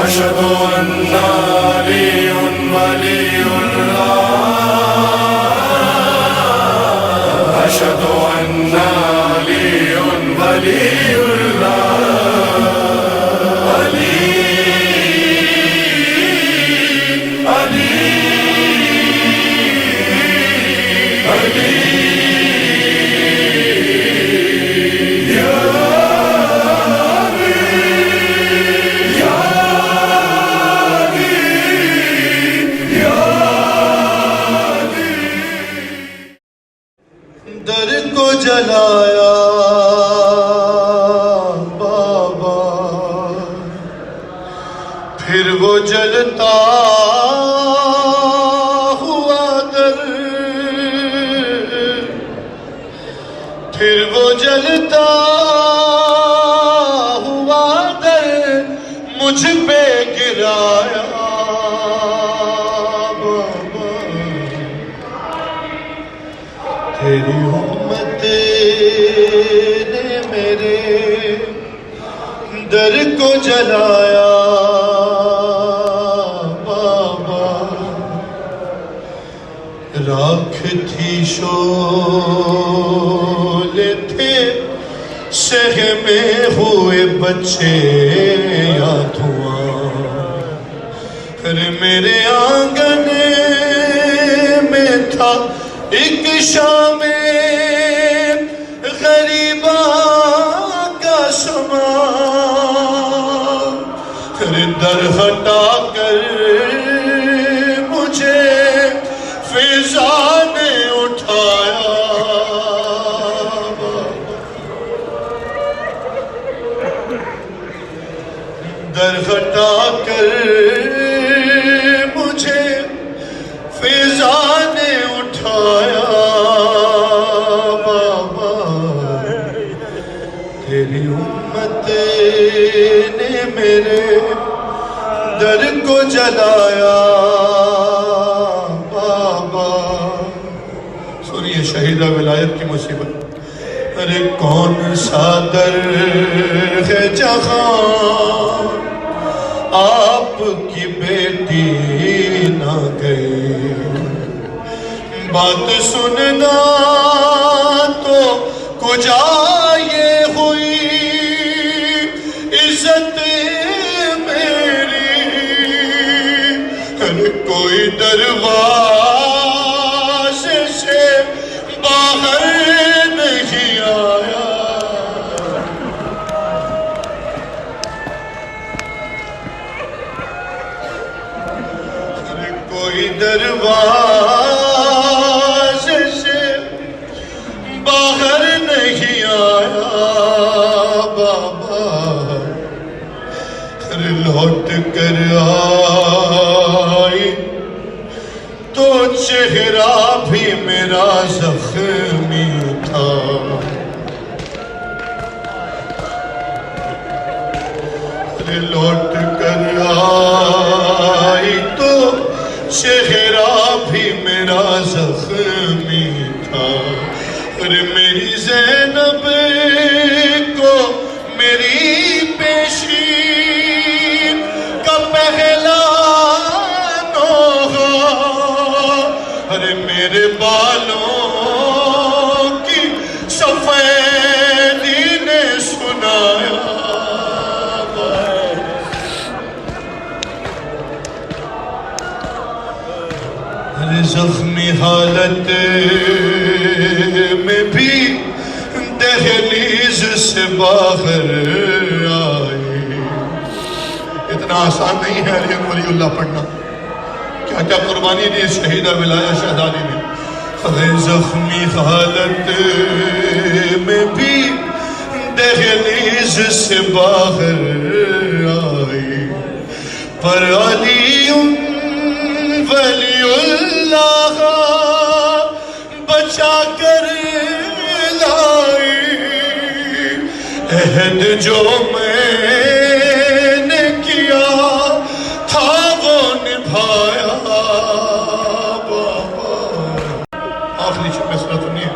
أشهد أن علي ولي الله أشهد أن علي ولي الله در کو جلایا بابا پھر وہ جلتا ہوا در پھر وہ جلتا ہوا در مجھ پہ گرایا تیری امت نے میرے در کو جلایا بابا راکھ تھی شعلے تھے سہمے ہوئے بچے یا دھواں میرے آنگن میں تھا ایک شام غریبہ کا سما در ہٹا کر مجھے فضا نے اٹھایا در ہٹا کر مجھے فضا نے اٹھایا بابا تیری امت نے میرے در کو جلایا بابا سنیے شہیدہ ولایت کی مصیبت ارے کون سا در ہے جہاں آپ کی بیٹی نہ گئی بات سننا تو کجا یہ ہوئی عزت میری کوئی دروازے سے باہر نہیں آیا کوئی دروازے سے باہر نہیں آیا بابا لوٹ کر آئی تو چہرہ بھی میرا زخمی تھا لوٹ کر آئی تو چہرہ بھی میرا زخمی تھا اور میری زینب کو میری پیشین کا پہلا نوحہ ارے میرے بالوں کی سفیدی نے سنایا زخمی حالت میں بھی دہلیز سے باہر آئی اتنا آسان نہیں ہے علی ولی اللہ پڑھنا کیا کیا قربانی دی شہیدہ ولایہ شہدادی نے زخمی حالت میں بھی دہلیز سے باہر آئی پر علی ولی اللہ بچا کر لائی عہد جو میں نے کیا تھا وہ نبھایا بابا آخری مسئلہ سنیے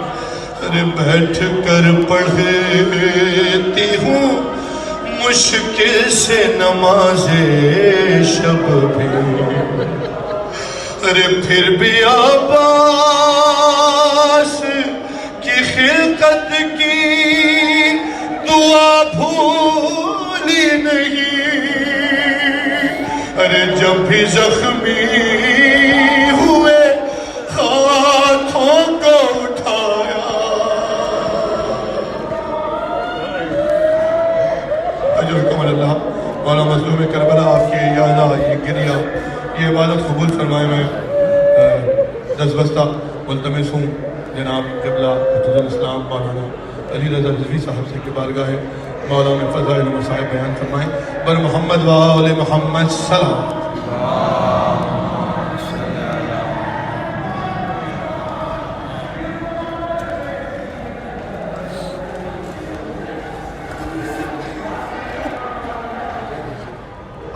ارے بیٹھ کر پڑھتی ہوں مشکل سے نماز شب بھی ارے پھر بھی عباس کی خلقت کی دعا بھولی نہیں ارے جب بھی زخمی ہوئے ہاتھوں کو اٹھایا اجرکم اللہ مولا مظلوم کربلا آپ کی یادہ یہ گریہ یہ عبادت قبول فرمائے میں دستبستہ ملتمس ہوں جناب قبلہ حجت الاسلام مولانا علی رضا رضوی صاحب سے کی بارگاہ ہے مولا میں فضائل و مصائب بیان فرمائیں بر محمد و آل محمد سلام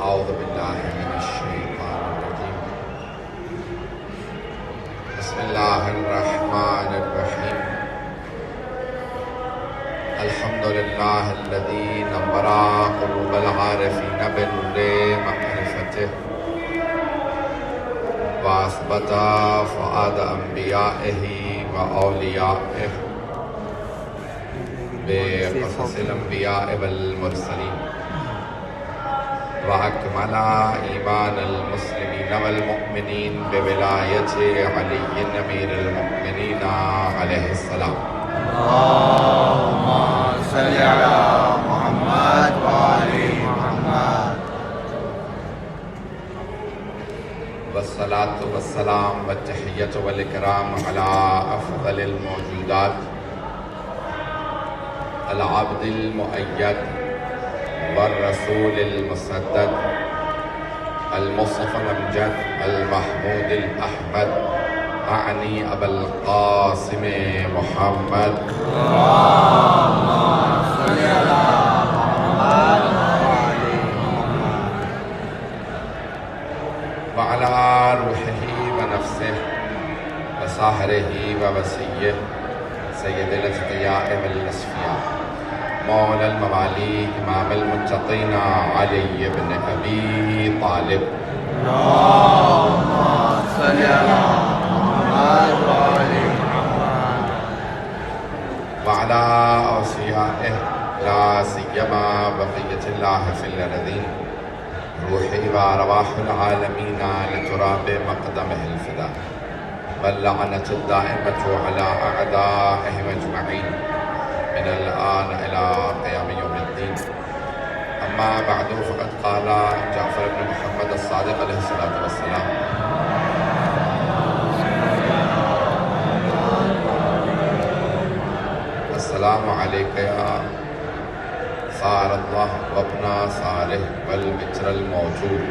اعوذ باللہ من الشیطان الرجیم بسم اللہ الرحمن الرحیم الحمدللہ الذی نور قلوب العارفین بنور معرفتہ واثبت فؤاد انبیائہ و اولیائہ بقصص الانبیاء والمرسلین وأكمل إيمان المسلمين والمؤمنين بولاية علي أمير المؤمنين عليه السلام اللهم صل على محمد وآل محمد والصلاة والسلام والتحية والإكرام على أفضل الموجودات العبد المؤيد والرسول المسدد المصطفى الأمجد المحمود الأحمد أعني أبا القاسم محمد اللهم صل على محمد وآل محمد وعلى روحه ونفسه وساهره ووسيه سيد الأتقياء والأصفياء مولى الموالي إمام المتقين علي بن أبي طالب اللهم صل على محمد وآل محمد وعلى أوصيائه لا سيما بقية الله في الأرضين روحي وأرواح العالمين لتراب مقدمه الفداء واللعنة الدائمة على أعدائهم أجمعين من الآن إلى قيام يوم الدين أما بعد فقد قال جعفر بن محمد الصادق عليه الصلاة والسلام السلام عليك يا صار الله وابن صالح والبتر الموجود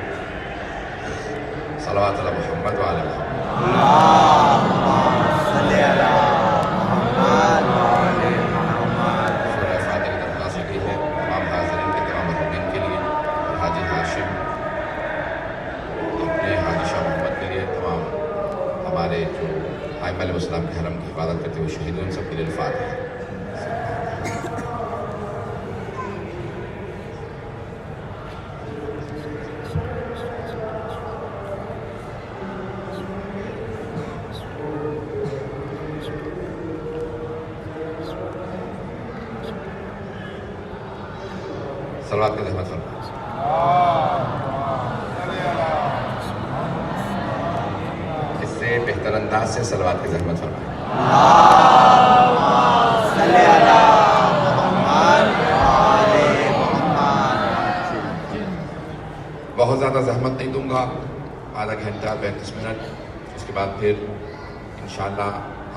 صلوات على محمد وعلى محمد اللهم صل على محمد وآل محمد سورہ فاتحہ کی درخواست کی ہے تمام حاضرین کے تمام محبین کے لیے اور حاجی ہاشم اپنے حاجی شاہ محمد کے لیے تمام ہمارے جو ائمہ علیہ السلام کے حرم کی حفاظت کرتے ہوئے شہید ان سب کے لیے الفاتحہ صلوات کی زحمت فرمائیں اس سے بہتر انداز سے صلوات کی زحمت فرمائیں صل على محمد وآل محمد بہت زیادہ زحمت نہیں دوں گا آدھا گھنٹہ 35 منٹ اس کے بعد پھر انشاءاللہ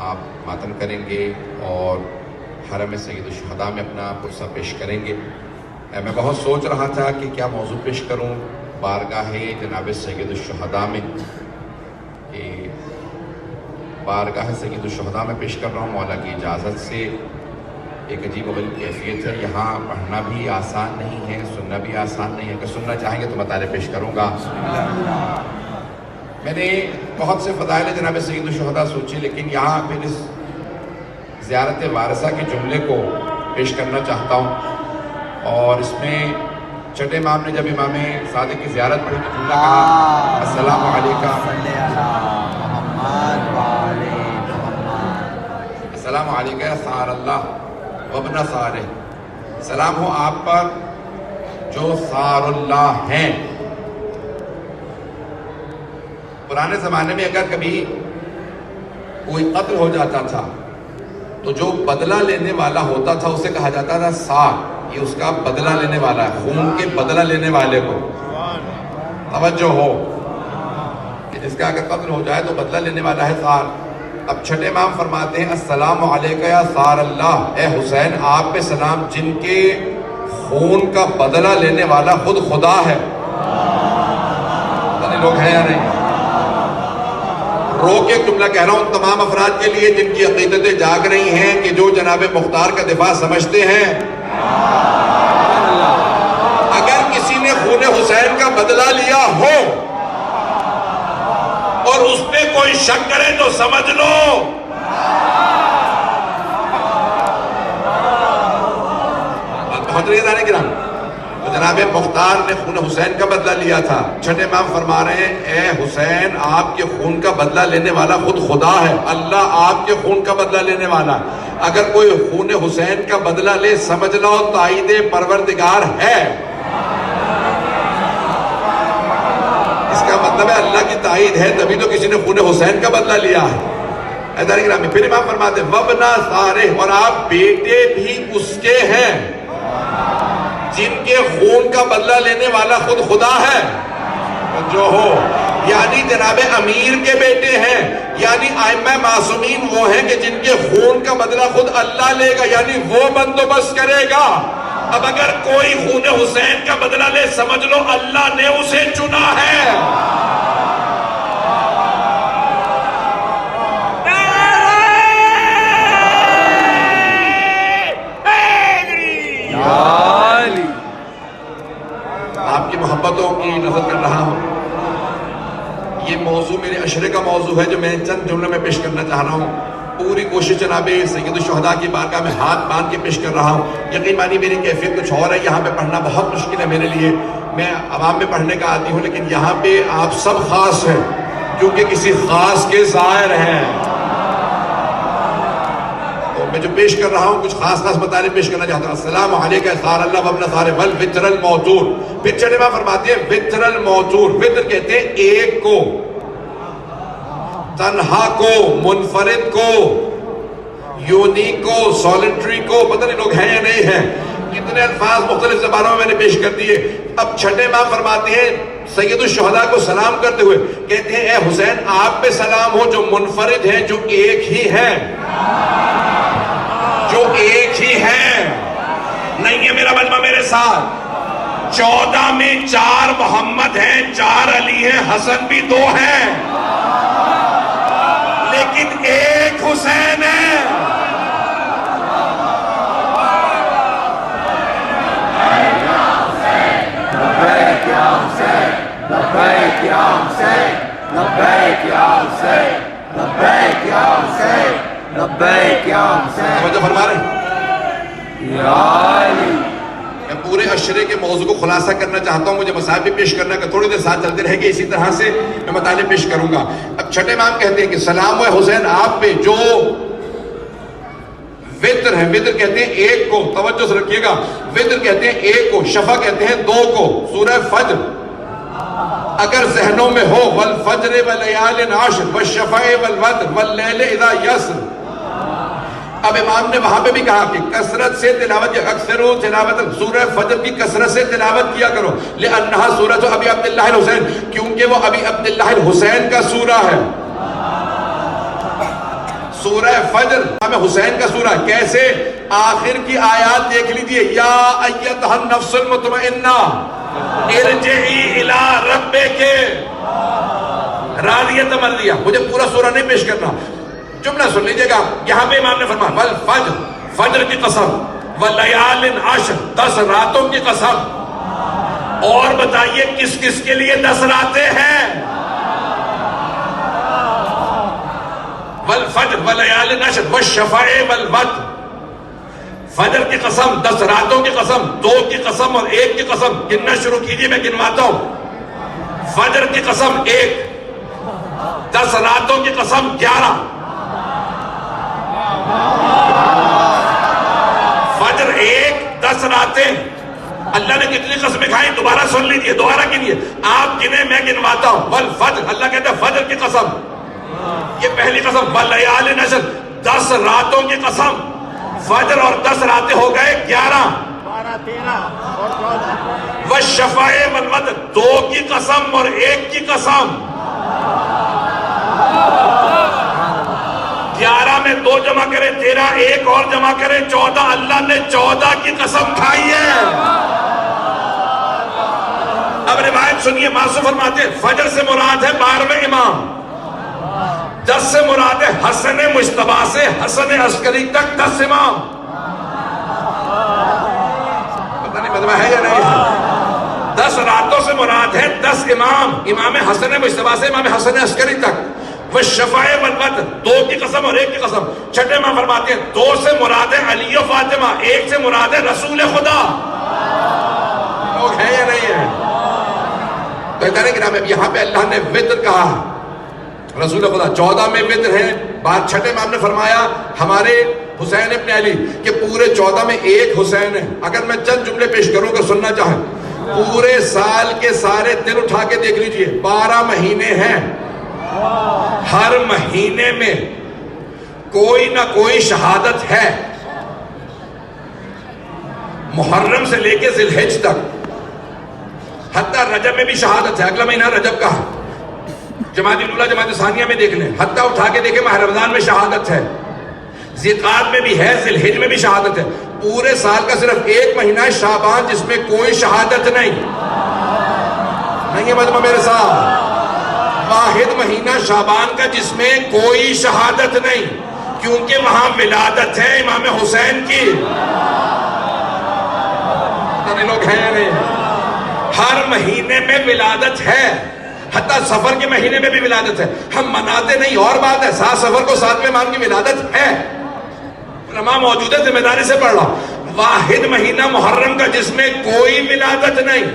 آپ ماتم کریں گے اور حرم سید الشہداء میں اپنا پرسہ پیش کریں گے میں بہت سوچ رہا تھا کہ کیا موضوع پیش کروں بارگاہ جناب سید الشہداء میں کہ بارگاہ سید الشہداء میں پیش کر رہا ہوں مولا کی اجازت سے ایک عجیب و غریب کیفیت ہے یہاں پڑھنا بھی آسان نہیں ہے سننا بھی آسان نہیں ہے اگر سننا چاہیں گے تو مطالعہ پیش کروں گا میں نے بہت سے فضائل جناب سید الشہداء سوچے لیکن یہاں پھر اس زیارت وارثہ کے جملے کو پیش کرنا چاہتا ہوں. اور اس میں چھٹے امام نے جب امام صادق کی زیارت پڑھی تو جملہ کہا السلام علیکم صلی علی محمد وآل محمد. السلام علیکم یا ثار اللہ وابن ثارہ، سلام ہو آپ پر جو ثار اللہ ہیں. پرانے زمانے میں اگر کبھی کوئی قتل ہو جاتا تھا تو جو بدلہ لینے والا ہوتا تھا اسے کہا جاتا تھا ثار، یہ اس کا بدلہ لینے والا ہے، خون کے بدلہ لینے والے کو. توجہ ہو کہ جس کا اگر قتل ہو جائے تو بدلہ لینے والا ہے ثار. اب چھٹے امام فرماتے ہیں السلام علیکم یا ثار اللہ، اے حسین آپ پہ سلام جن کے خون کا بدلہ لینے والا خود خدا ہے. پتہ نہیں لوگ ہیں یا نہیں. رو کے جملہ کہہ رہا ہوں تمام افراد کے لیے جن کی عقیدتیں جاگ رہی ہیں کہ جو جناب مختار کا دفاع سمجھتے ہیں. اگر کسی نے خون حسین کا بدلہ لیا ہو اور اس پہ کوئی شک کرے تو سمجھ لو بہت رہی ہے گرام. تو جناب مختار نے خون حسین کا بدلہ لیا تھا. چھٹے امام فرما رہے ہیں اے حسین آپ کے خون کا بدلہ لینے والا خود خدا ہے، اللہ آپ کے خون کا بدلہ لینے والا. اگر کوئی خون حسین کا بدلہ لے سمجھ لو تائید پروردگار ہے. اس کا مطلب ہے اللہ کی تائید ہے تبھی تو کسی نے خون حسین کا بدلہ لیا ہے. پھر امام فرماتے ہیں وابن ثارہ، اور آپ بیٹے بھی اس کے ہیں جن کے خون کا بدلہ لینے والا خود خدا ہے. جو ہو یعنی جناب امیر کے بیٹے ہیں، یعنی ائمہ معصومین وہ ہیں کہ جن کے خون کا بدلہ خود اللہ لے گا، یعنی وہ بندوبست کرے گا. اب اگر کوئی خون حسین کا بدلہ لے سمجھ لو اللہ نے اسے چنا ہے. آپ کی محبتوں کی نظر کر رہا ہوں. یہ موضوع میرے عشرے کا موضوع ہے جو میں چند جملوں میں پیش کرنا چاہ رہا ہوں. پوری کوشش جناب سید الشہداء کی بارگاہ میں ہاتھ باندھ کے پیش کر رہا ہوں. یقین مانی میری کیفیت کچھ اور ہے، یہاں پہ پڑھنا بہت مشکل ہے میرے لیے. میں عوام میں پڑھنے کا عادی ہوں، لیکن یہاں پہ آپ سب خاص ہیں کیونکہ کسی خاص کے زائر ہیں. میں جو پیش کر رہا ہوں کچھ خاص مطالب پیش کرنا چاہتا ہوں. السلام علیکم ثار اللہ وابن ثارہ والوتر الموتور. پھر چھٹے امام فرماتے ہیں وتر الموتور، وتر کہتے ہیں ایک کو، تنہا کو، منفرد کو، یونیک کو، سولیٹری کو. پتہ نہیں لوگ ہیں یا نہیں ہیں. کتنے الفاظ مختلف زبانوں میں میں نے پیش کر دیے. اب چھٹے امام فرماتے ہیں سید الشہداء کو سلام کرتے ہوئے کہتے ہیں اے حسین آپ پہ سلام ہو جو منفرد ہیں، جو ایک ہی ہیں، جو ایک ہی ہیں. نہیں ہے میرا مجمع میرے ساتھ. 14 میں 4 محمد ہیں، 4 علی ہیں، حسن بھی 2 ہیں، لیکن ایک حسین ہے. لبیک یا حسین، لبیک یا حسین، لبیک یا حسین، لبیک یا حسین، لبیک یا حسین. توجہ فرما رہے ہیں. یا علی. میں پورے عشرے کے موضوع کو خلاصہ کرنا چاہتا ہوں. مجھے مسائل بھی پیش کرنا کہ تھوڑی دیر ساتھ چلتے رہے گے، اسی طرح سے میں مطالب پیش کروں گا. اب چھٹے امام کہتے ہیں کہ سلام ہے حسین آپ پہ جو وتر ہے. وتر کہتے ہیں ایک کو، توجہ سے رکھیے گا. وتر کہتے ہیں ایک کو، شفع کہتے ہیں 2 کو. سورہ فجر اگر ذہنوں میں ہو والفجر ولیال عشر والشفع والوتر واللیل اذا یسر. اب امام نے وہاں پہ بھی کہا کہ کثرت سے تلاوت، اکثر تلاوت سورہ فجر کی کثرت سے تلاوت کیا کرو لأنہا سورۃ ابی عبداللہ الحسین، کیونکہ وہ ابی عبداللہ الحسین کا سورہ ہے. سورہ فجر حسین کا سورہ. کیسے؟ آخر کی آیات دیکھ لیجئے. یا ایتھا النفس المطمئنہ ارجعی الی ربک راضیۃ مرضیہ. مجھے پورا سورہ نہیں پیش کرنا، جملہ سن لیجئے گا. یہاں پہ امام نے فرمایا والفجر، فجر کی قسم، ولیال عشر، 10 راتوں کی قسم. اور بتائیے کس کس کے لیے 10 راتیں ہیں؟ والفجر ولیال نشر والشفع والوتر. فجر کی قسم، 10 راتوں کی قسم، 2 کی قسم اور 1 کی قسم. گننا شروع کیجئے، میں گنواتا ہوں. فجر کی قسم 1، 10 راتوں کی قسم 11. فجر 1، 10 راتیں. اللہ نے کتنی قسمیں کھائیں دوبارہ سن لیجئے، دوبارہ گنیے. آپ گنے، میں گنواتا ہوں. والفجر، اللہ کہتا ہے فجر کی قسم، یہ پہلی قسم. ولیال نشر، 10 راتوں کی قسم. فجر اور 10 راتیں ہو گئے 11. والشفع والوتر، 2 کی قسم اور 1 کی قسم. 11 میں 2 جمع کریں 13، 1 اور جمع کریں 14. اللہ نے 14 کی قسم کھائی ہے. اب روایت سنیے، معصوم فرماتے ہیں فجر سے مراد ہے 12ویں امام، 10 سے مراد ہے حسن مجتبیٰ سے حسن عسکری تک 10 امام. پتہ نہیں مجمع ہے یا نہیں ہے. 10 راتوں سے مراد ہے 10 امام، امام حسن مجتبیٰ سے امام حسن عسکری تک. والشفع والوتر، 2 کی قسم اور 1 کی قسم. چھٹے امام فرماتے ہیں 2 سے مراد ہے علی و فاطمہ، 1 سے مراد ہے رسول خدا. لوگ ہیں یا نہیں ہے؟ تو یہاں پہ اللہ نے وتر کہا، رسول خدا 14 میں وتر ہے. بات چھٹے امام نے فرمایا ہمارے حسین ابن علی کہ پورے 14 میں 1 حسین ہے. اگر میں چند جملے پیش کروں اگر سننا چاہیں، پورے سال کے سارے دن اٹھا کے دیکھ لیجئے، 12 مہینے ہیں. ہر مہینے میں کوئی نہ کوئی شہادت ہے. محرم سے لے کے ذی الحج تک، حتیٰ رجب میں بھی شہادت ہے. اگلا مہینہ رجب کا ہے، جماعت الاولیٰ جماعت ثانیہ میں دیکھ لیں. حتیٰ اٹھا کے دیکھیں ماہ رمضان میں شہادت ہے، ذیقعد میں بھی ہے، ذی الحج میں بھی شہادت ہے. پورے سال کا صرف 1 مہینہ ہے شعبان جس میں کوئی شہادت نہیں ہے مجمع میرے ساتھ. واحد مہینہ شعبان کا جس میں کوئی شہادت نہیں، کیونکہ وہاں ولادت ہے امام حسین کی. لوگ ہیں یا نہیں؟ ہر مہینے میں ولادت ہے، حتیٰ سفر کے مہینے میں بھی ولادت ہے. ہم مناتے نہیں اور بات ہے، 7 سفر کو 7ویں امام کی ولادت ہے. علماء موجود ہے، ذمہ داری سے پڑھ رہا ہوں. واحد مہینہ محرم کا جس میں کوئی ولادت نہیں،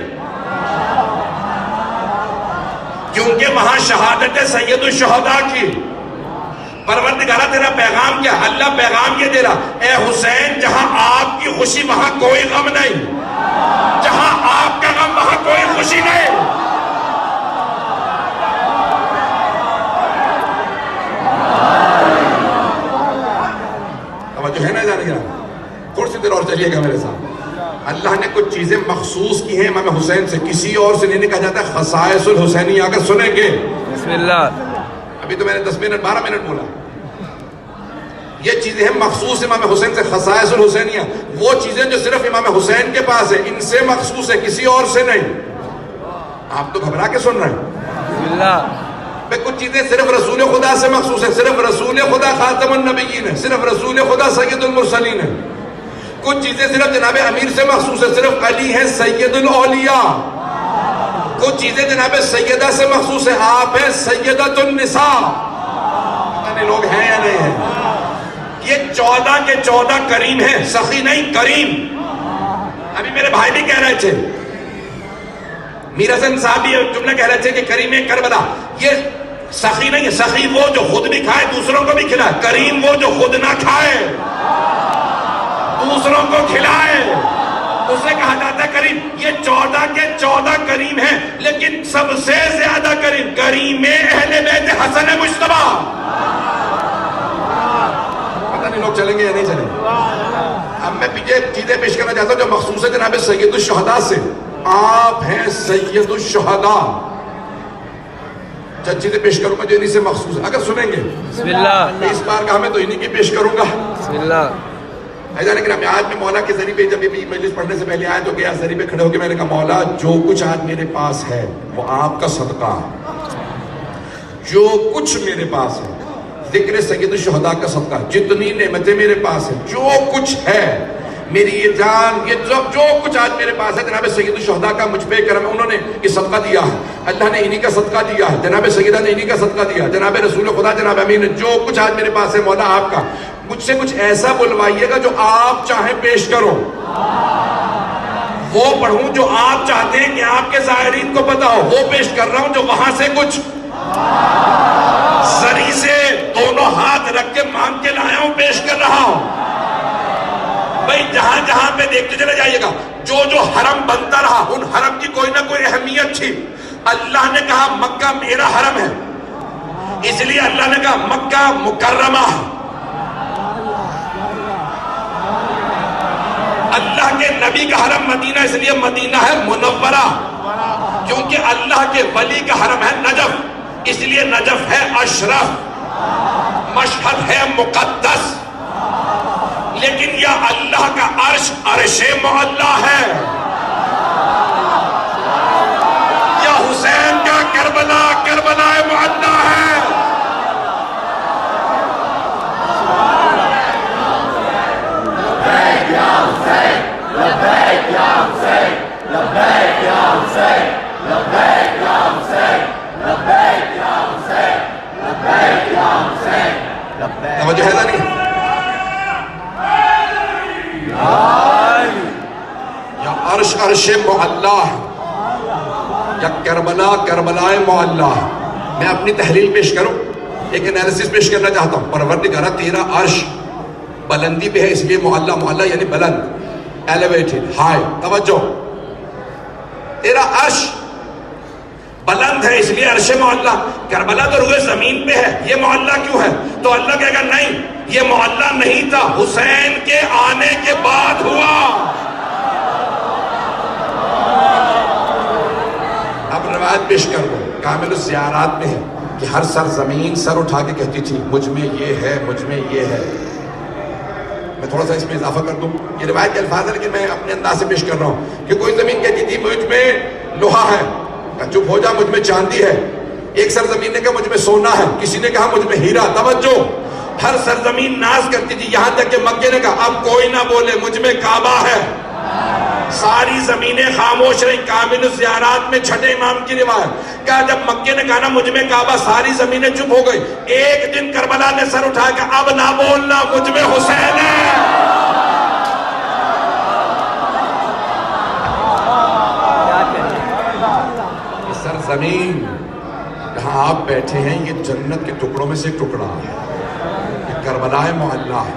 کیونکہ وہاں شہادت ہے سید الشہداء کی. پروردگارہ تیرا پیغام کیا؟ اللہ پیغام یہ دے رہا، اے حسین جہاں آپ کی خوشی وہاں کوئی غم نہیں، جہاں آپ کا غم وہاں کوئی خوشی نہیں. توجہ ہے نا جانے گا؟ تھوڑی سی دیر اور چلیے گا میرے ساتھ. اللہ نے کچھ چیزیں مخصوص کی ہیں امام حسین سے، کسی اور سے نہیں کہا جاتا. خصائص الحسینیہ اگر سنیں گے، بسم اللہ. ابھی تو میں نے 10 منٹ 12 منٹ بولا. یہ چیزیں ہیں مخصوص امام حسین سے، خصائص الحسینیہ. وہ چیزیں جو صرف امام حسین کے پاس ہے، ان سے مخصوص ہے، کسی اور سے نہیں. آپ تو گھبرا کے سن رہے ہیں. بسم اللہ. کچھ چیزیں صرف رسول خدا سے مخصوص ہے، صرف رسول خدا خاتم النبیین ہے، صرف رسول خدا سید المرسلین ہے. کچھ چیزیں صرف جناب امیر سے مخصوص ہے، صرف علی ہے سید الاولیاء. کچھ چیزیں جناب سیدہ سے مخصوص ہے، آپ ہیں سیدۃ النساء. لوگ ہیں یا نہیں ہیں؟ یہ 14 کے 14 کریم ہیں، سخی نہیں کریم. ابھی میرے بھائی بھی کہہ رہے تھے، میر حسن صاحب بھی جملہ کہہ رہے تھے کہ کریم کربلا. یہ سخی نہیں ہے، سخی وہ جو خود بھی کھائے دوسروں کو بھی کھلائے. کریم وہ جو خود نہ کھائے دوسروں کو کھلائے، اسے کہا جاتا ہے کریم. یہ 14 کے 14 کریم ہیں، لیکن سب سے زیادہ کریم کریم اہل بیت حسن مجتبیٰ. پتہ نہیں لوگ چلیں گے یا نہیں چلیں گے. اب میں پیچھے چیزیں پیش کرنا چاہتا ہوں جو مخصوص ہے جناب سید الشہداء سے. آپ ہیں سید الشہداء. جب چیزیں پیش کروں گا جو انہی سے مخصوص ہے، اگر سنیں گے بسم اللہ. اس بار کا میں تو انہی کی پیش کروں گا. بسم اللہ. میں آج میں مولا کے ذریعے پہ جب بھی مجلس پڑھنے سے پہلے آیا تو گیا ذریعے پہ کھڑے ہو کے میں نے کہا مولا جو کچھ آج میرے پاس ہے وہ آپ کا صدقہ ہے. جو کچھ میرے پاس ہے ذکر سید الشہداء کا صدقہ. جتنی نعمتیں میرے پاس ہیں، جو کچھ ہے میری یہ جان، یہ جو کچھ آج میرے پاس ہے جناب سید الشہداء کا مجھ پہ کرم ہے، انہوں نے یہ صدقہ دیا ہے، اللہ نے انہی کا صدقہ دیا ہے، جناب سیدہ نے انہی کا صدقہ دیا ہے، جناب رسول خدا جناب امین نے جو کچھ آج میرے پاس ہے مولا آپ کا، مجھ سے کچھ ایسا بلوائیے گا جو آپ چاہیں پیش کرو، وہ پڑھوں جو آپ چاہتے ہیں کہ آپ کے ظاہرین کو پتا ہو، وہ پیش کر رہا ہوں جو وہاں سے کچھ زری سے دونوں ہاتھ رکھ کے مانگ کے لایا ہوں پیش کر رہا ہوں۔ بھئی جہاں جہاں پہ دیکھتے چلے جائیے گا، جو جو حرم بنتا رہا ان حرم کی کوئی نہ کوئی اہمیت تھی۔ اللہ نے کہا مکہ میرا حرم ہے، اس لیے اللہ نے کہا مکہ مکرمہ۔ اللہ کے نبی کا حرم مدینہ، اس لیے مدینہ ہے منورہ، کیونکہ اللہ کے ولی کا حرم ہے نجف، اس لیے نجف ہے اشرف، مشہد ہے مقدس۔ لیکن یا اللہ کا عرش عرش معلی ہے، یا حسین کا کربلا کربلا معلی ہے۔ توجہ ہے نا نہیں؟ یا عرش عرش معلی ہے، یا کربلا کربلا معلی ہے۔ میں اپنی تحلیل پیش کروں، ایک انالیسس پیش کرنا چاہتا ہوں۔ پروردگارہ تیرا عرش بلندی پہ ہے، اس لیے معلی، معلی یعنی بلند، ایلیویٹڈ، ہائی۔ توجہ، تیرا عرش بلند ہے اس لیے عرش معلی۔ کربلا تو روئے زمین پہ ہے، یہ معلی کیوں ہے؟ تو اللہ کہے گا نہیں، یہ معلی نہیں تھا، حسین کے آنے کے بعد ہوا۔ اب روایت پیش کر دو، کامل الزیارات میں ہے کہ ہر سرزمین سر اٹھا کے کہتی تھی مجھ میں یہ ہے، مجھ میں یہ ہے۔ میں تھوڑا سا اس میں اضافہ کر دوں، یہ روایت کے الفاظ ہے لیکن میں اپنے انداز سے پیش کر رہا ہوں کہ کوئی زمین کہتی تھی مجھ میں لوہا ہے، چپ ہو جا مجھ میں چاندی ہے۔ ایک سرزمین نے کہا مجھ میں سونا ہے، کسی نے کہا مجھ میں ہیرا۔ توجہ، ہر سرزمین ناز کرتی تھی، یہاں تک کہ مکے نے کہا اب کوئی نہ بولے مجھ میں کعبہ ہے۔ ساری زمینیں خاموش رہی۔ کامل الزیارات میں چھٹے امام کی روایت، کہا جب مکے نے کہا نا مجھ میں کعبہ، ساری زمینیں چپ ہو گئی۔ ایک دن کربلا نے سر اٹھا کے اب نہ بولنا مجھ میں حسین ہے۔ سرزمین جہاں آپ بیٹھے ہیں یہ جنت کے ٹکڑوں میں سے ایک ٹکڑا ہے، یہ کربلا معلی ہے۔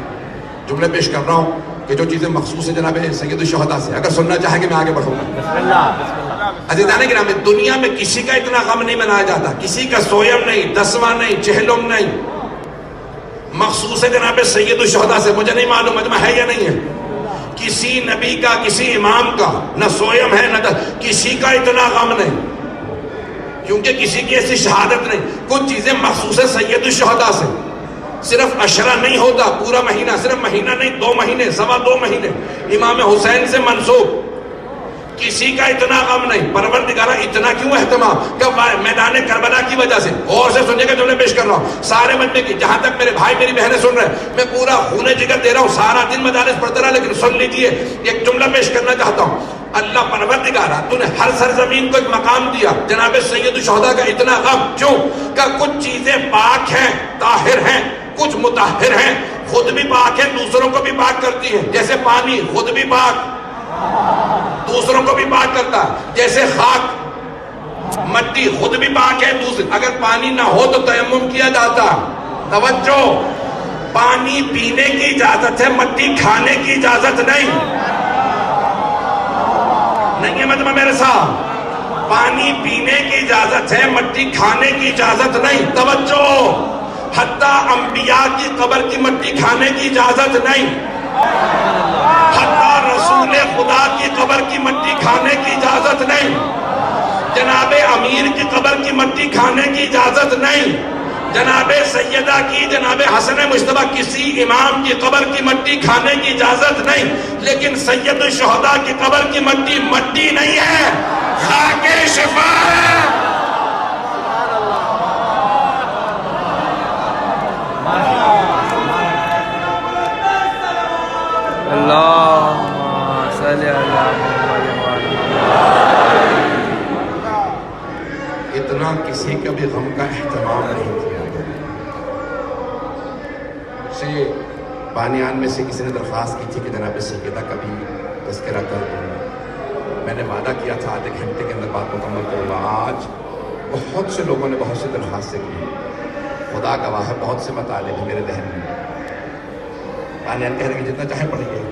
جملے پیش کر رہا ہوں کہ جو چیزیں مخصوص ہیں جناب سید الشہداء سے، اگر سننا چاہیں کہ میں آگے بڑھوں گا۔ عزیزان گرامی، دنیا میں کسی کا اتنا غم نہیں منایا جاتا، کسی کا سویم نہیں، دسواں نہیں، چہلم نہیں، مخصوص ہے جناب سید الشہداء سے۔ مجھے نہیں معلوم مجمع ہے یا نہیں ہے، کسی نبی کا، کسی امام کا نہ سویم ہے نہ کسی کا اتنا غم نہیں، کیونکہ کسی کی ایسی شہادت نہیں۔ کچھ چیزیں مخصوص ہے سید الشہداء سے، صرف عشرہ نہیں ہوتا، پورا مہینہ، صرف مہینہ نہیں، 2 مہینے، سوا 2 مہینے امام حسین سے منسوب، کسی کا اتنا غم نہیں۔ پروردگارہ اتنا کیوں اہتمام؟ کہ میدان کربلا کی وجہ سے۔ اور سے سنیے گا جملے پیش کر رہا ہوں سارے مجمع کی، جہاں تک میرے بھائی میری بہنیں سن رہے ہیں، میں پورا خون جگر دے رہا ہوں، سارا دن مدارس پڑھتا رہا، لیکن سن لیجئے ایک جملہ پیش کرنا چاہتا ہوں۔ اللہ پروردگارہ تو نے ہر سرزمین کو ایک مقام دیا، جناب سید الشہداء کا اتنا غم کیوں؟ کہ کچھ چیزیں پاک ہیں، طاہر ہیں، کچھ مطہر ہیں، خود بھی پاک ہیں، دوسروں کو بھی پاک کرتی ہیں، جیسے پانی خود بھی پاک دوسروں کو بھی پاک کرتا ہے، جیسے خاک مٹی خود بھی پاک ہے، اگر پانی نہ ہو تو تیمم کیا جاتا۔ توجہ، پانی پینے کی اجازت ہے، مٹی کھانے کی اجازت نہیں ہے مطلب میرے ساتھ، پانی پینے کی اجازت ہے، مٹی کھانے کی اجازت نہیں۔ توجہ، حتیٰ انبیاء کی قبر کی مٹی کھانے کی اجازت نہیں، حتیٰ رسول خدا کی قبر کی مٹی کھانے کی اجازت نہیں، جناب امیر کی قبر کی مٹی کھانے کی اجازت نہیں، جناب سیدہ کی، جناب حسن مجتبیٰ کسی امام کی قبر کی مٹی کھانے کی اجازت نہیں، لیکن سید الشہداء کی قبر کی مٹی مٹی نہیں ہے، خاک شفا ہے۔ اللہ صلی اللہ محمد اتنا کسی کا بھی غم کا اہتمام نہیں کیا گیا. سے بانیان میں سے کسی نے درخواست کی تھی کہ جناب سیدہ کا بھی تذکرہ کر دوں. میں نے وعدہ کیا تھا آدھے گھنٹے کے اندر بات مکمل کروں گا. آج بہت سے لوگوں نے بہت سے درخواستیں کی. خدا گواہ ہے بہت سے مطالب ہیں میرے ذہن میں. بانیان کہہ رہے کہ جتنا چاہے پڑھیے.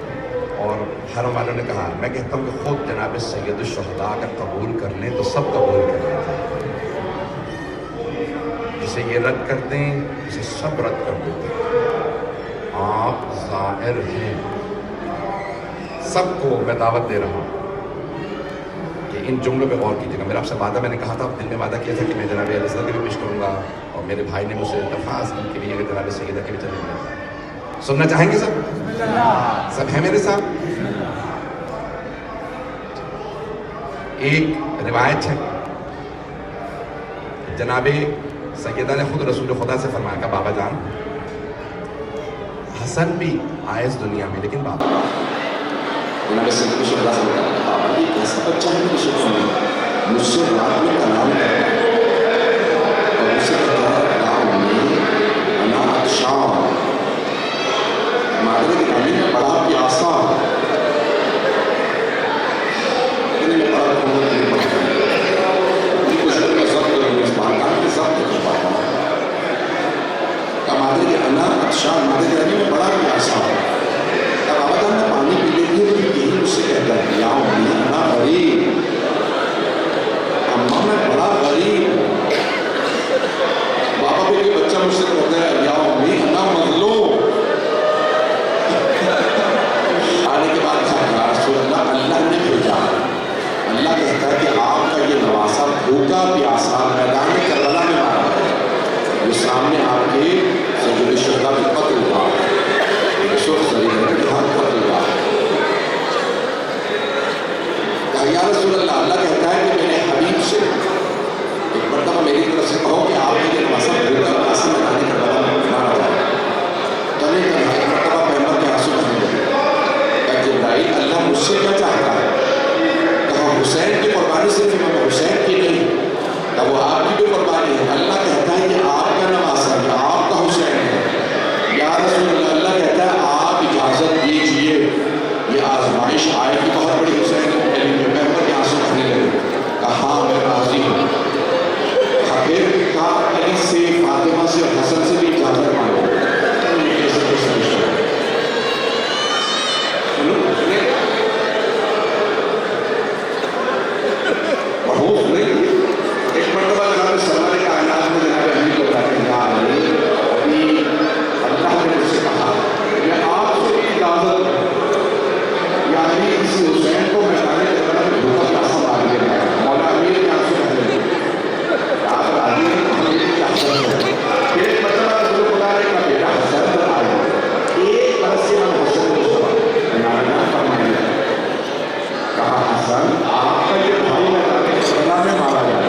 اور حرم والوں نے کہا, میں کہتا ہوں کہ خود جناب سید الشہداء اگر قبول کر لیں تو سب قبول کر لیں. جسے یہ رد کر دیں اسے سب رد کر دیتے. آپ ظاہر ہیں. سب کو میں دعوت دے رہا ہوں کہ ان جملوں پہ غور کیجیے گا. میرا آپ سے وعدہ میں نے کہا تھا, دل میں وعدہ کیا تھا کہ میں جناب علیہ السلام کے بھی پیش کروں گا, اور میرے بھائی نے مجھ سے درخواست کی کہ یہ جناب سیدہ کے بھی چلیں گے. سننا چاہیں گے سب ہیں میرے ساتھ. ایک روایت ہے, جناب سیدہ نے خود رسول خدا سے فرمایا کہ بابا جان حسن بھی آئے اس دنیا میں لیکن بابا جناب سید الشہداء سے کہا بابا یہ کیسا بچہ ہے کہ شکر مجھ سے رات میں کلام کرتا ہے اور مجھ سے کہتا ہے نام میں انا عطشان مادر کی نامی میں بڑا پیاسا لیکن میں بڑا کھوڑا نہیں پڑتا یہ کچھ میں ضبط کروں اس بارکان کے ضبط کر پاتا ہوں کہ مادر کی انا عطشان مادر کی نامی میں بڑا پیاسا بابا جان میں پانی پی لیتی ہے تو یہی مجھ سے کہتا ہے یا امی انا غریب اماں میں بڑا غریب ہوں. بابا بھی کوئی بچہ مجھ سے کہتا ہے یا امی انا مظلوم. آنے کے بعد کہا یا رسول اللہ اللہ نے بھیجا. اللہ کہتا ہے کہ آپ کا یہ نواسا بھوکا پیاسا میدان کربلا میں مارا ہے. یہ سامنے آپ کے سید الشہداء کی قتل ہوا. یا رسول اللہ اللہ کہتا ہے کہ میرے حبیب سے ایک مرتبہ میری طرف سے کہو کہ آپ کے نواسا بھوکا پیاسا میدان کربلا میں مارا جائے. چلے کر ایک مرتبہ پیغمبر کے آنسو بہنے لگے. کہ جبرائیل اللہ مجھ سے کیا چاہتا ہے؟ کہا حسین کی قربانی صرف امام حسین کی نہیں, کہ وہ آپ کی بھی قربانی ہے. اللہ کہتا ہے یہ آپ کا نواسا ہے, آپ کا حسین ہے. یا رسول اللہ اللہ کہتا ہے آپ اجازت دیجئے یہ آزمائش آئے گی بہت بڑی حسین پیغمبر کے آنسو بہنے لگے. کہا ہاں میں راضی ہوں. کہا پھر کہا علی سے فاطمہ سے اور حسن سے بھی اجازت مانگو. بہت نہیں ایک مرتبہ جناب سرور کائنات میں جناب امیر کو کہتے ہیں یا علی ابھی اللہ نے مجھ سے کہا میں آپ سے بھی اجازت یعنی کسی حسین کو میدان کربلا میں بھوکا پیاسا مار دیا گیا. مولا امیر کے آنسو بہنے لگے. آپ راضی ہیں امیر کی حسن ہے. پھر ایک مرتبہ رسول خدا نے کہا بیٹا حسن آئے ایک برس سے ہم حسن کو نانا فرمائیے. کہا حسن آپ کا یہ بھائی میدان کربلا میں مارا گیا.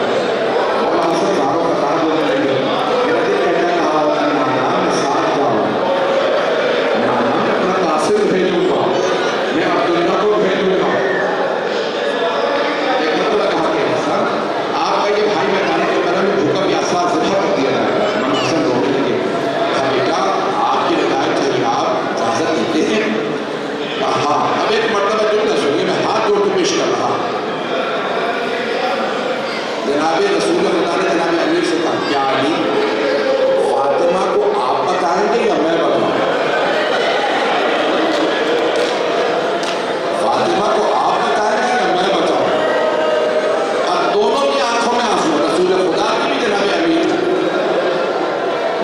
مولا حسن زاروں قطار بولنے لگے. میرا دل کہتا ہے کہا نانا میں ساتھ جاؤں, نانا میں اپنا قاصد بھیجوں گا, میں عبداللہ کو بھیجوں گا. ایک مرتبہ کہا کہ حسن آپ کا یہ بھائی میدان کربلا میں بھوکا پیاسا ذبح کر دیا جائے گا. امام حسن رونے لگے. کہا بیٹا آپ کی ہدایت چاہیے, آپ اجازت دیتے ہیں؟ کہا ہاں. اب ایک مرتبہ جملہ سنیے, میں ہاتھ جوڑ کے پیش کر رہا. جناب رسول خدا نے جناب امیر سے کہا کیا علی فاطمہ کو آپ بتائیں گے یا میں بتاؤں؟ فاطمہ کو آپ بتائیں گے یا میں بتاؤں؟ اب دونوں کی آنکھوں میں آنسو, رسول خدا کی بھی جناب امیر.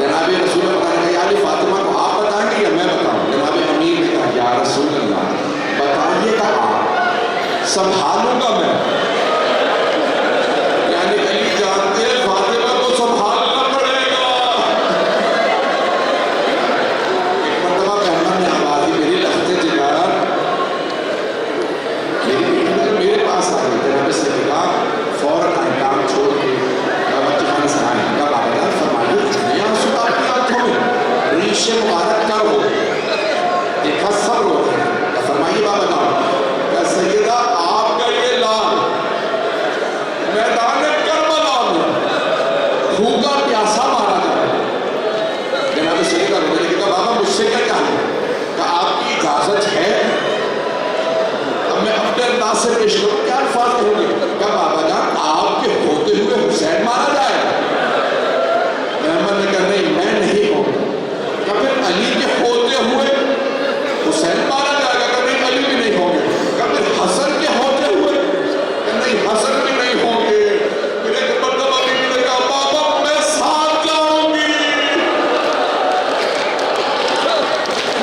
جناب رسول خدا نے کہا علی فاطمہ کو آپ بتائیں گے یا میں بتاؤں؟ جناب امیر نے کہا یا رسول اللہ بتائیے گا آپ, سنبھالوں گا میں. یعنی علی جانتے ہیں فاطمہ کو سنبھالنا پڑے گا. ایک مرتبہ پیغمبر نے آواز دی میری لخت جگر میرے پاس آ گئی. جناب سے کہا فوراً احکام چھوڑ کے بچے خانے سے آئے. کہا بابا جان فرمائیے اتنے آنسو آپ کی آنکھوں میں, ریش مبارک کر ہو, دیکھا سب رو رہے ہیں. فرمائیے بابا جان. کہا اجازت ہے؟ اب میں اپنے انداز سے پیش کروں، کیا الفاظ کہوں گے؟ کیا بابا جان آپ کے ہوتے ہوئے حسین مارا جائے؟ محمد نے کہا نہیں، میں نہیں ہوں۔ کیا پھر علی کے ہوتے ہوئے حسین مارا جائے گا؟ کہ نہیں، علی بھی نہیں ہوں گے۔ کیا پھر حسن کے ہوتے ہوئے؟ کہ نہیں، حسن بھی نہیں ہوں گے۔ پھر ایک مرتبہ بیوی نے کہا بابا میں ساتھ جاؤں گی،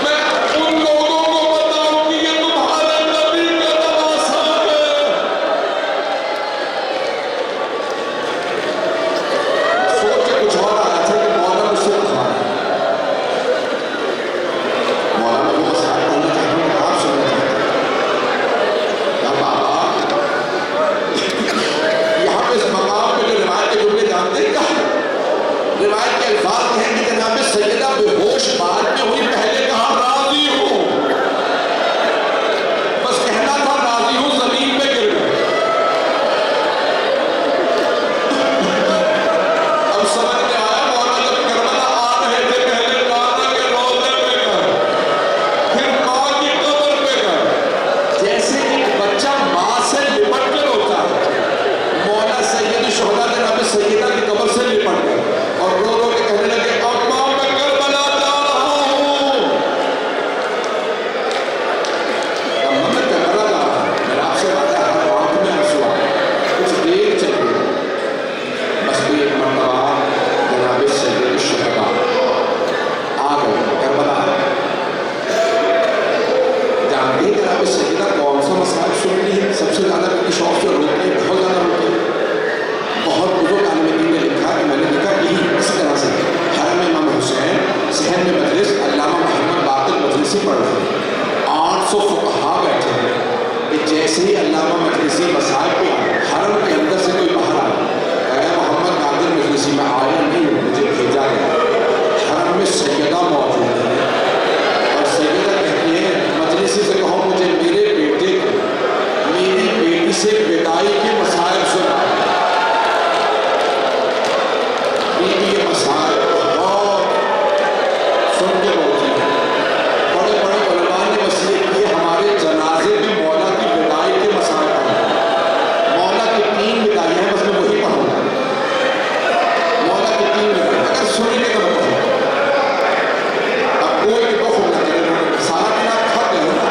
میں ان لوگوں کو بتاؤں گی کہ تمہارے نبی کا نواسہ ہے۔ سوچ کے کچھ اور آیا تھا کہ مولانا مجھ سے کہا ہے، مولانا کو مسائل پڑھنا چاہتا ہوں، آپ سننا چاہتا ہوں۔ کہا بابا یہاں پہ اس مقام پہ جو روایت کے جملے جانتے ہیں کیا؟ روایت کے الفاظ ہیں کہ جناب سیدہ بے ہوش بعد میں ہوئی، پہلے کہا راضی ہوں، بس کہنا تھا راضی ہوں، زمین پہ گر گئے۔ اب سمجھ میں آیا مولانا جب کربلا آ رہے تھے، پہلے نانا کے روضے پہ گئے، پھر ماں کی قبر پہ گئے۔ جیسے ایک بچہ ماں سے لپٹ کر ہوتا ہے، مولا سید الشہداء جناب سیدہ کی قبر سے لپٹ گئے اور رو رو کے کہنے لگے اماں میں کربلا جا رہا ہوں، اماں میں کربلا جا رہا ہوں۔ میرا آپ سے وعدہ ہے، ہر آنکھ میں آنسو آئے، کچھ دیر چلی، بس کوئی ایک مرتبہ جناب سید الشہداء آ گئے کربلا۔ جانتے ہیں جناب سیدہ کون سا مسائل سن رہی ہے؟ سب سے زیادہ کیونکہ شوق سے روتے ہیں، بہت زیادہ روتے ہیں۔ بہت بزرگ عالم دین نے لکھا کہ میں نے لکھا یہی اسی طرح سے حرم امام حسین صحن میں مجلس علامہ محمد باقر مجلسی پڑھ رہے ہیں، 800 فقہا بیٹھے ہیں کہ جیسے ہی علامہ مجلسی مسائل پہ آئے، حرم کے اندر سے کوئی باہر آیا، اے محمد باقر مجلسی میں آیا نہیں ہوں، مجھے بھیجا گیا۔ حرم میں سیدہ موجود ہے اور سیدہ کہتی ہے مجلسی سے کہو مجھے میرے بیٹے کو میری بیٹی سے بدائی کے مسائل سنا۔ یہ مسائل بہت سن کے ہوتی ہیں، بڑے بڑے علماء نے وصیت کی ہمارے جنازے میں مولا کی بدائی کے مسائل پڑھیں۔ مولا کی 3 بدائی ہیں، بس میں وہی پڑھوں گا۔ مولا کی 3 بدائی اگر سنیں گے تو میں پڑھوں گا، اب کوئی بھی بخو نہ کرے، سارا دن آپ تھک گئے نا۔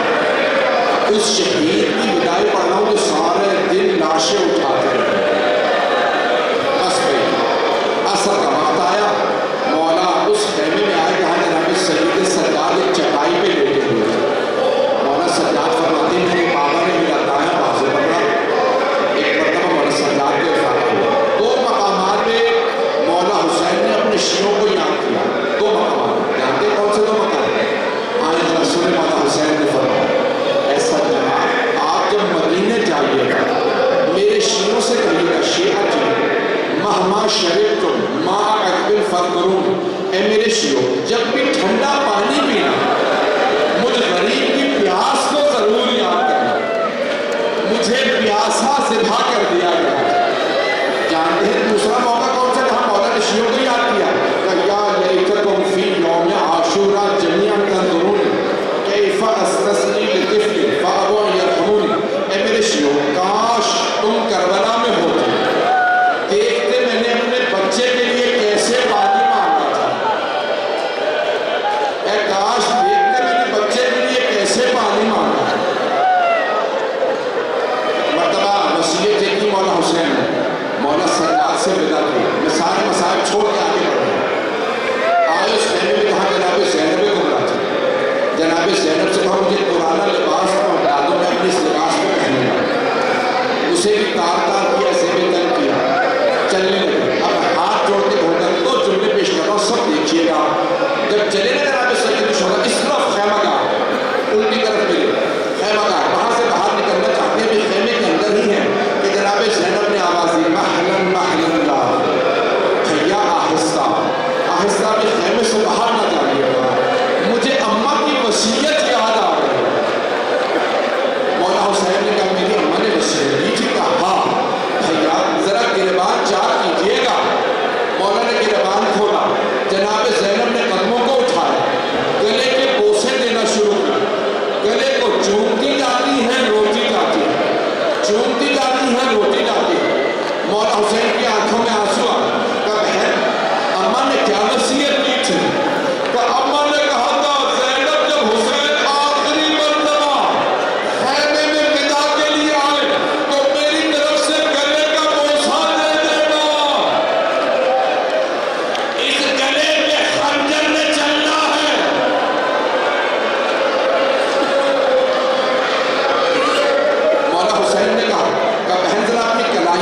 اس شہید کی بدائی پڑھنا ہوں جو سارے دن لاشیں اٹھاتے ہیں۔ اثر کا وقت آیا، مولا اس خیمے میں آئے جہاں جناب سید سجاد ایک چٹائی پہ لیٹے ہوئے تھے۔ مولا سجاد فرماتے ہیں کہ بابا نے میرا دایاں بازو پکڑا، ایک مرتبہ مولا سجاد کو افادہ ہوا۔ 2 مقامات پہ مولا حسین نے اپنے شیعوں کو یاد کیا، 2 مقامات جانتے ہیں کون سے 2 مقام؟ آئے ذرا سنیں مولا حسین نے فرمایا، ایسا جناب آپ جب مدینے جائیے گا میرے شیعوں سے کہیے گا، شیعہ جی مہما شرب تم ما اقبل فرمرون، اے میرے شیعوں جب بھی ٹھنڈا پانی پینا مجھ غریب کی پیاس کو ضرور یاد کرنا، مجھے پیاسا ذبح کر دیا گیا۔ جانتے ہیں دوسرا موقع کون سا جہاں مولا نے شیعوں کو یاد کیا؟ کہ یا لیتکم فی یوم عاشورا جمیعا تنظرون کیف استسقی لطفل فابوا یرحمون، اے میرے شیعوں کاش تم کربلا میں ہوتے، دیکھتے میں نے اپنے بچے کے لیے کیسے پانی مانگا تھا، اے کاش دیکھتے میں نے بچے کے لیے کیسے پانی مانگا تھا۔ مرتبہ وصیت کی مولا حسین نے مولا سجاد سے ودا کی، میں سارے مسائل چھوڑ کے آگے بڑھ گیا۔ آئے اس خیمے میں کہا جناب زینب کبریٰ تھی، جناب زینب سے کہا مجھے پرانا لباس پہنا دو، میں اپنے اس لباس کو پہنوں گا۔ اسے بھی تار تار کیا، اسے بھی تل کیا، چلنے لگے۔ اب ہاتھ جوڑ کے گھوڑا 2 جملے پیش کر رہا ہوں، سب دیکھیے گا۔ جب چلے نا جناب سید الشہداء اس طرف خیمہ گاہ، الٹی طرف ملے خیمہ گاہ، وہاں سے باہر نکلنا چاہتے ہیں، خیمے کے اندر ہی ہیں کہ جناب زینب نے آواز دی محلن محلن لا، بھیا آہستہ آہستہ بھی خیمے سے باہر نہ جائیے گا، مجھے اماں کی وصیت یاد آ گئی۔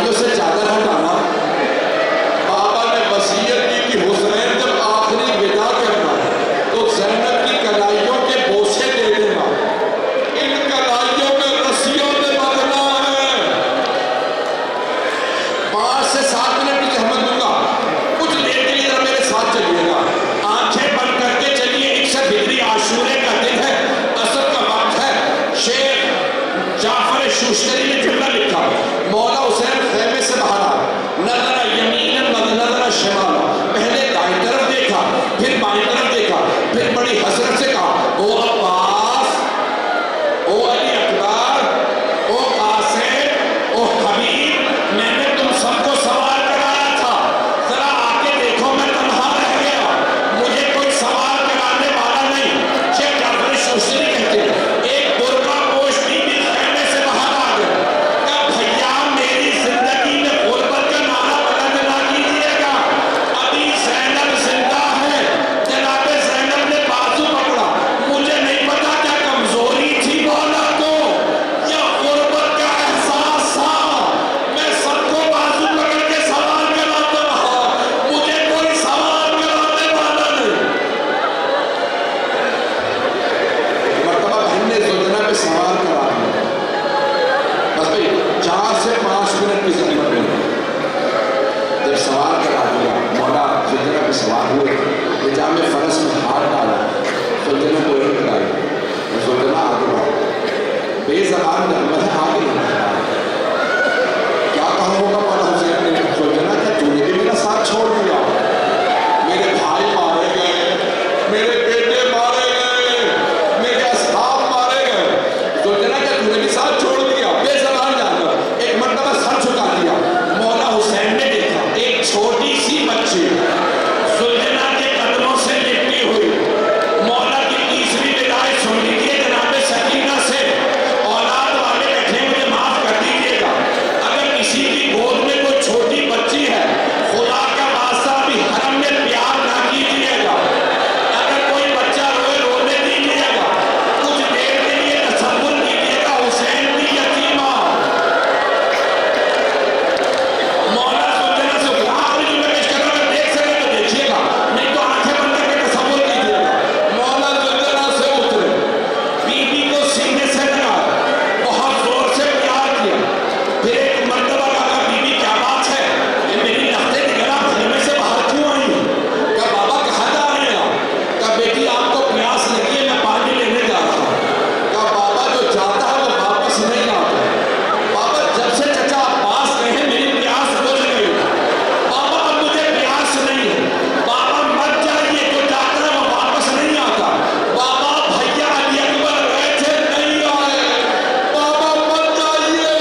کلائیوں سے چادر ہٹانا. بابا نے وصیت کی کہ حسین جب آخری ودا کرنا تو زینب کی کلائیوں کے بوسے دے دینا. ان کلائیوں میں رسیوں میں بندھنا ہے. 5 سے 7 منٹ کی زحمت دوں گا. کچھ دیر کے لیے ذرا میرے ساتھ چلیے گا. آنکھیں بند کر کے چلیے. 61 ہجری عاشورے کا دن ہے. عصر کا وقت ہے. شیخ جعفر شوشتری نے جملہ لکھا. مولا حسین خیمے سے باہر آئے. نظر یمین نظر شمال. پہلے دائیں طرف دیکھا, پھر بائیں طرف دیکھا, پھر بڑی حسرت سے کہا, او عباس, او علی اکبر, او قاسم, او حبیب, میں نے تم سب کو سوال کرایا تھا. ذرا آ کے دیکھو میں تنہا رہ گیا. مجھے کوئی سوال کرانے والا نہیں. شیخ جعفر شوشتری کہتے ہیں ایک برقع پوش بی بی خیمے سے باہر آ گئے. کہا بھیا میری زندگی میں غربت کا نعرہ بلند نہ کیجیے گا. ابھی زینب زندہ ہے. جناب زینب نے بازو پکڑا. مجھے نہیں پتا کیا کمزوری تھی مولا کو یا غربت کا احساس تھا. میں سب کو بازو پکڑ کے سوال کراتا رہا. مجھے کوئی سوال کرانے والا نہیں. مرتبہ بہن نے زوجنا پہ سوال کرا دیا. بس بھئی 4 سے 5 منٹ کی زحمت میں جب سوال کرا دیا, مولا زوجنا پہ سوال ہوئے. نجام فرس میں ہاتھ ڈالا. زوجنا کو ایک ڈائی. زوجنا آگے بڑھا. بے زبان نرمت ہے آگے نہیں بڑھا. کیا کہا ہوگا مولا حسین نے؟ زوجنا کیا تو نے بھی میرا ساتھ چھوڑ دیا؟ میرے بھائی مارے گئے, میرے بیٹے مارے گئے, میرے اصحاب مارے گئے. زوجنا کیا تو نے بھی ساتھ چھوڑ دیا؟ بے زبان جانور. ایک مرتبہ سر جھکا دیا. مولا حسین نے دیکھا ایک چھوٹی سی بچی زوجنا کے قدموں سے لپٹی ہوئی. مولا کی تیسری ندائیں سن لیجیے جناب سکینہ سے. اولاد والے بیٹھے مجھے معاف کر دیجیے گا. اگر کسی کی گود میں کوئی چھوٹی بچی ہے, خدا کا واسطہ بھی حرم میں پیار نہ کیجیے گا. اگر کوئی بچہ روئے رونے دیجیے گا. کچھ دیر کے لیے تصور کیجیے گا حسین کی یتیمہ. مولا زوجنا سے آخری جملہ پیش کر رہا ہوں, اگر دیکھ سکے تو دیکھیے گا, نہیں تو آنکھیں بند کر کے تصور کیجیے گا. مولا زوجنا سے اترے, بی بی کو سینے سے لگا, بہت زور سے پیار کیا. پھر ایک مرتبہ کہا بی بی کیا بات ہے, یہ میری لختے نگر آپ خیمے سے باہر کیوں آئی ہیں؟ کہا بابا کہاں جا رہے ہیں آپ؟ کہا بیٹی آپ کو پیاس لگی ہے, میں پانی لینے جا رہا ہوں. کہا بابا جو جاتا ہے وہ واپس نہیں آتا. بابا جب سے چچا عباس گئے ہیں میری پیاس بجھ گئی. بابا اب مجھے پیاس نہیں ہے. بابا مت جائیے, جو جاتا ہے وہ واپس نہیں آتا. بابا بھیا علی اکبر گئے تھے نہیں آئے. بابا مت جائیے.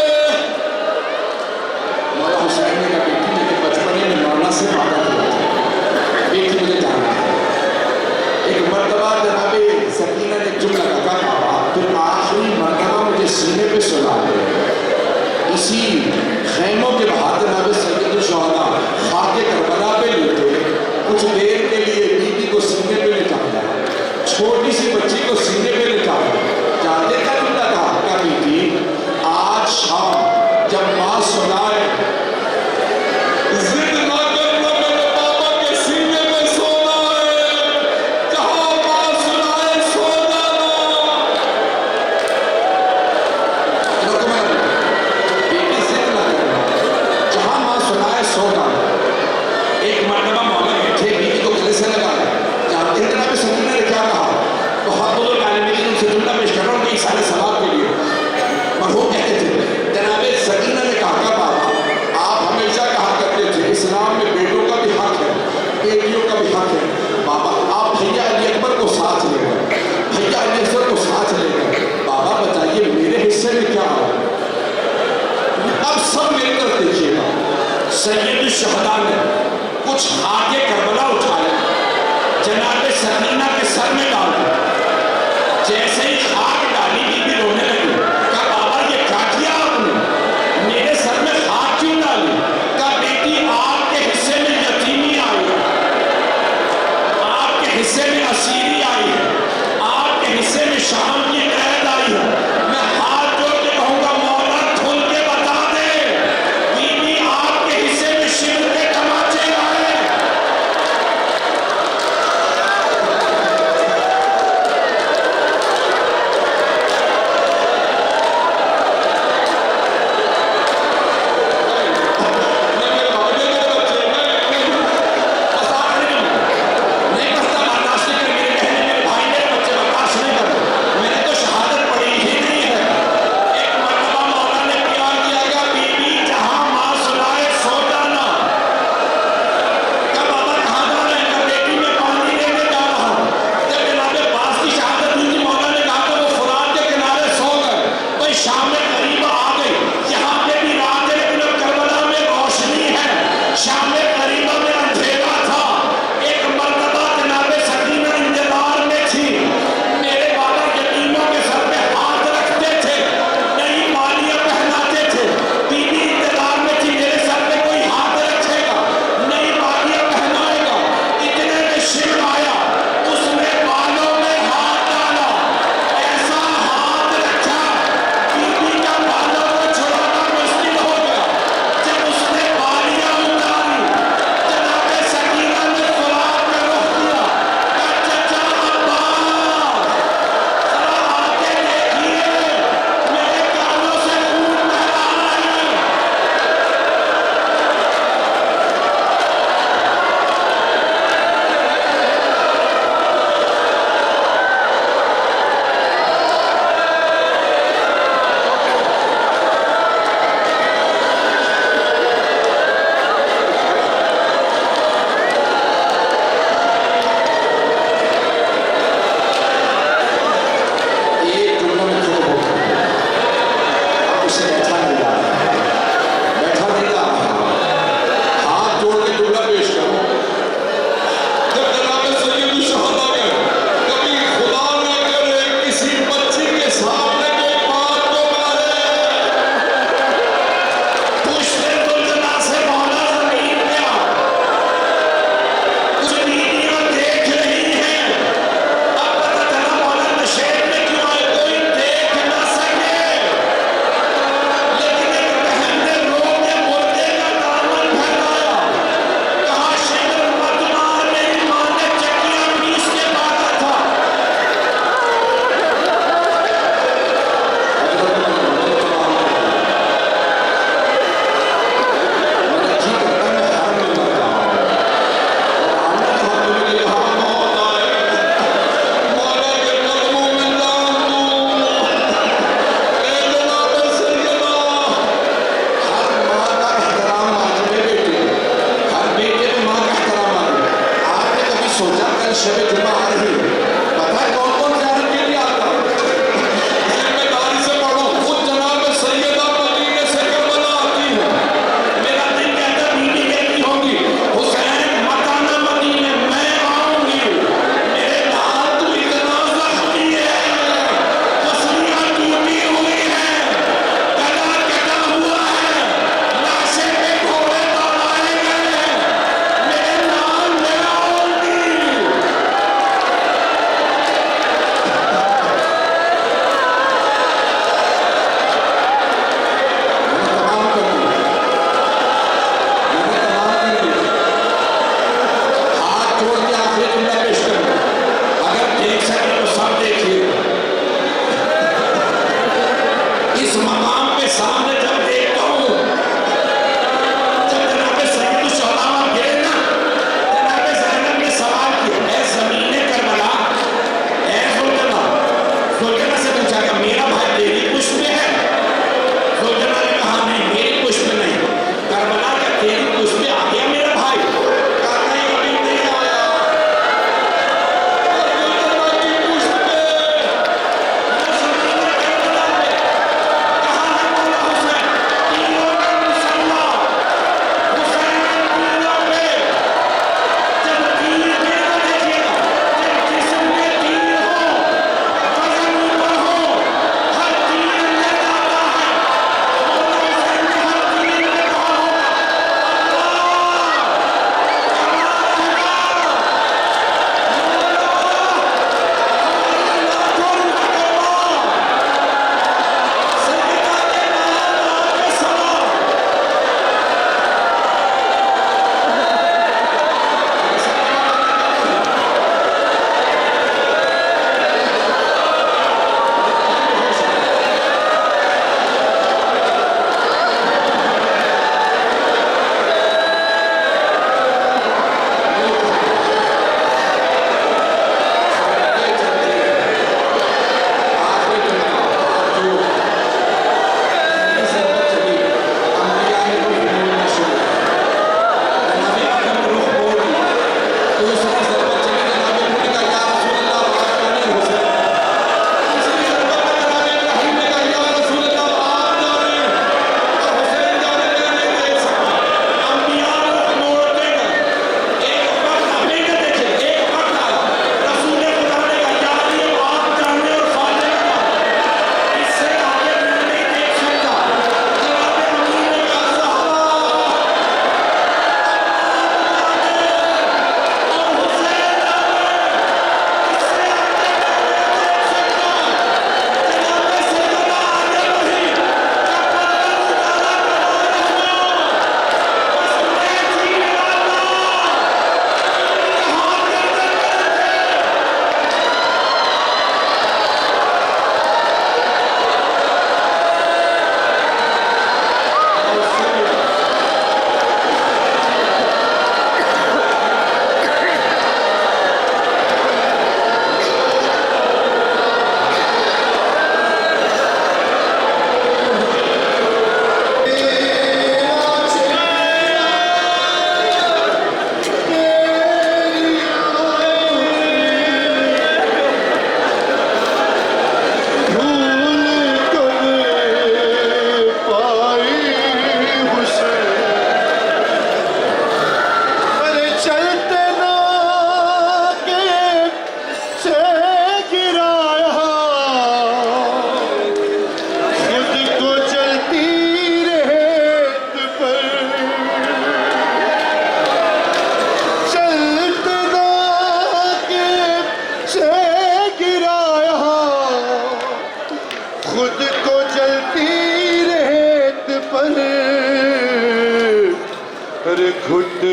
مولا حسین نے کہا بیٹی میرے بچپنے میں مولا سے وعدہ کیا تھا, بیٹی مجھے جانا ہے. ایک مرتبہ جناب سکینہ نے جملہ کہا, بابا پھر آخری مرتبہ مجھے سینے پہ سلا دے. اسی خیموں کے باہر جناب سید الشہداء خاک کربلا پہ لیٹے. کچھ دیر کے لیے بی بی کو سینے پہ لٹایا, چھوٹی سی بچی کو سینے پہ لٹایا. جانتے کا جملہ کہا, کیا بیٹی آج شام جب ماں سلائے ضد نہ کرنا, میرے بابا کے سینے پہ سونا ہے. جہاں ماں سلائے سو جانا. بیٹی ضد نہ کرنا, جہاں ماں سلائے سو جانا. ایک مرتبہ مولا بیٹھے, بیوی کو گلے سے لگایا. جانتے ہیں جناب سکینہ نے کیا کہا؟ بہت بزرگ عالم دین ان سے جملہ پیش کر رہا ہوں کہ سارے ثواب کے لیے. مرحوم کہتے تھے جناب سکینہ نے کہا, کہ بابا آپ ہمیشہ کہا کرتے تھے اسلام میں بیٹوں کا بھی حق ہے, بیٹیوں کا بھی حق ہے. بابا آپ بھیا علی اکبر کو ساتھ لے گئے, بھیا علی اکبر کو ساتھ لے گئے. بابا بتائیے میرے حصے میں کیا ہوا؟ اب سب مل کر دیکھیے گا. سید الشہداء نے کچھ آگے کربلا اٹھایا, جناب سکینہ کے سر میں ڈال دیا. جیسے ہی خاک ڈالی بی بی اس مقام پہ سامنے جب دیکھتا ہوں، جب جناب سید الشہداء گرے نا، جناب زینب نے سوال کیا، اے زمین کربلا، اے زلجنہ، زلجنہ سے پوچھا کہ میرا بھائی تیری پشت میں ہے؟ زلجنہ نے کہا نہیں، میری پشت میں نہیں۔ کربلا کیا تیری پشت میں آ گیا میرا بھائی؟ کہا نہیں، ابھی نہیں آیا۔ زلجنہ کی پشت پہ، زمین کربلا پہ، کہاں ہے مولا حسین؟ تینوں کا مسلح، حسین تینوں پہ، جب تیر گرا دیکھیے گا، جب جسم میں تیر ہو، وزن اوپر ہو، ہر تیر لے جاتا ہے۔ مولا حسین نے ہر تیر میں کہا ہوگا، خود کو جلتی ریت پر، ارے گھٹ